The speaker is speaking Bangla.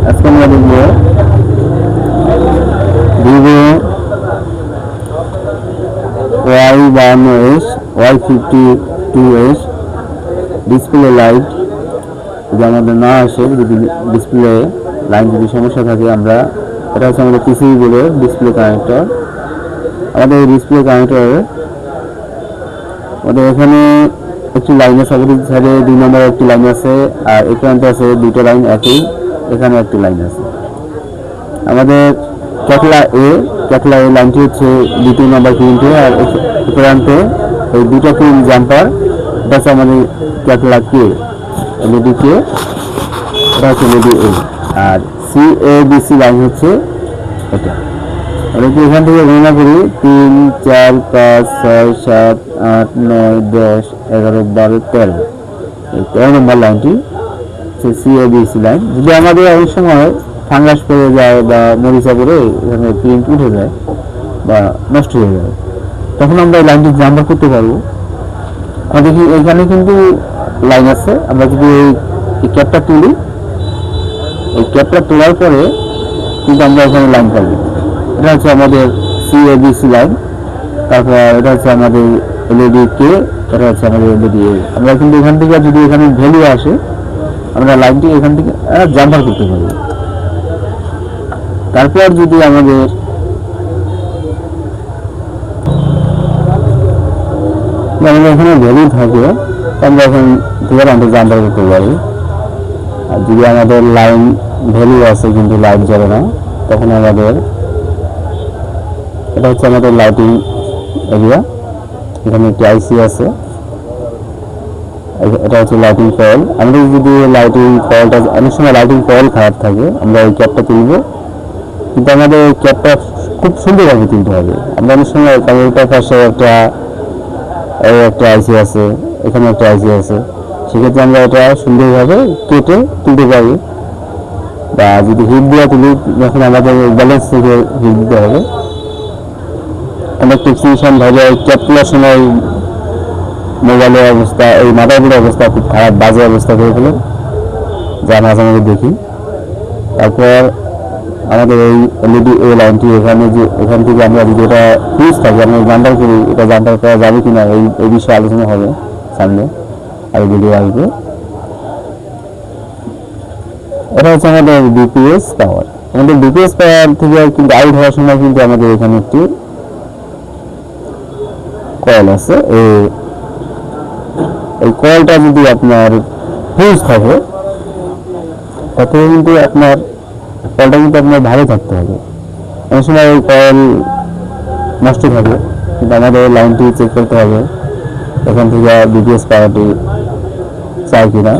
আজকে আমরা দেখব Vivo Y52s Y52s display light যদি আমাদের না আসে, যদি ডিসপ্লে লাইন যদি সমস্যা থাকে, আমরা এটা হচ্ছে আমাদের পিসিবি বলে ডিসপ্লে কানেক্টর। আমাদের এই ডিসপ্লে কানেক্টরে আমাদের এখানে একটি লাইন আছে, অপোজিট সাইডে 2 নম্বর একটি লাইন আছে, আর এখানে আছে 2টো লাইন, একই এখানে একটি লাইন আছে। আমাদের ক্যাটলা এ লাইনটি হচ্ছে 2 নম্বর প্রিন্টে, আর এখানে এই 2টা পিন জাম্পার, এটা হচ্ছে আমাদের ক্যাটলা কে এলইডি কে, এটা হচ্ছে এলইডি এ, আর সিএবিসি লাইন হচ্ছে এটা। আমরা কি এখান থেকে গণনা করি 3 4 5 6 7 8 9 10 11 12 13, এই 13 নম্বর লাইনটি সিএবিসি লাইন। যদি আমাদের অনেক সময় ফাঙ্গাস পড়ে যায় বা মরিচা পড়ে এখানে প্রিন্ট উঠে যায় বা নষ্ট হয়ে যায়, তখন আমরা এই লাইনটি জাম্পার করতে পারবো। আমাদের কি এখানে কিন্তু লাইন আছে, আমরা যদি এই ক্যাপটা তুলি, এই ক্যাপটা তোলার পরে কিন্তু আমরা এখানে লাইন পাবো। এটা হচ্ছে আমাদের সিএবিসি লাইন। তারপর এটা হচ্ছে আমাদের এলইডি কে, এটা হচ্ছে আমাদের এলইডি এ। আমরা কিন্তু এখান থেকে যদি এখানে ভ্যালু আসে, আমরা লাইনটি এখান থেকে জাম্পার করতে পারবো। তারপর যদি আমাদের এখানে ভ্যালু থাকে, আমরা এখন থেকে আমরা জাম্পার করতে পারি। আর যদি আমাদের লাইন ভ্যালু আছে কিন্তু লাইট জ্বলে না, তখন আমাদের এটা হচ্ছে আমাদের লাইটিং এরিয়া। এখানে একটি আইসি আছে, এটা হচ্ছে লাইটিং কয়েল। আমরা যদি লাইটিং কয়েলটা, অনেক সময় লাইটিং কয়েল খারাপ থাকে, আমরা এই ক্যাপটা তুলব, কিন্তু আমাদের এই ক্যাপটা খুব সুন্দরভাবে তুলতে হবে। আমরা অনেক সময় কয়েলটার পাশে একটা আইসি আছে, এখানে একটা আইসি আছে, সেক্ষেত্রে আমরা এটা সুন্দরভাবে কেটে তুলতে পারি। বা যদি হিট দিয়ে তুলি, যখন আমাদের ব্যালেন্স থেকে হিট দিতে হবে। অনেক টেকনিশিয়ান ভাবে ক্যাপ তোলার সময় মোবাইলের অবস্থা, এই মাদারবোর্ডের অবস্থা খুব খারাপ, বাজে অবস্থা করে ফেলে, যা মাঝে মাঝে দেখি। তারপর আমাদের এই এলইডি এ লাইনটি এখান থেকে আমরা যদি এটা ফিউজ থাকে, আমরা জাম্পার করি, এটা জাম্পার করা যাবে কিনা এই বিষয়ে আলোচনা হবে সামনে, আর ভিডিও আসবে। এটা হচ্ছে আমাদের বিপিএস পাওয়ার। আমাদের বিপিএস পাওয়ার থেকে কিন্তু আউট হওয়ার সময় কিন্তু আমাদের এখানে একটি কয়েল আছে। এই কয়েলটা যদি আপনার ফিউজ থাকে, তাতে কিন্তু আপনার কয়েলটা কিন্তু আপনার ভালো থাকতে হবে। অনেক সময় এই কয়েল নষ্ট থাকে, কিন্তু আমাদের লাইনটি চেক করতে হবে এখান থেকে বিপিএস পাওয়ারটি চাই কিনা।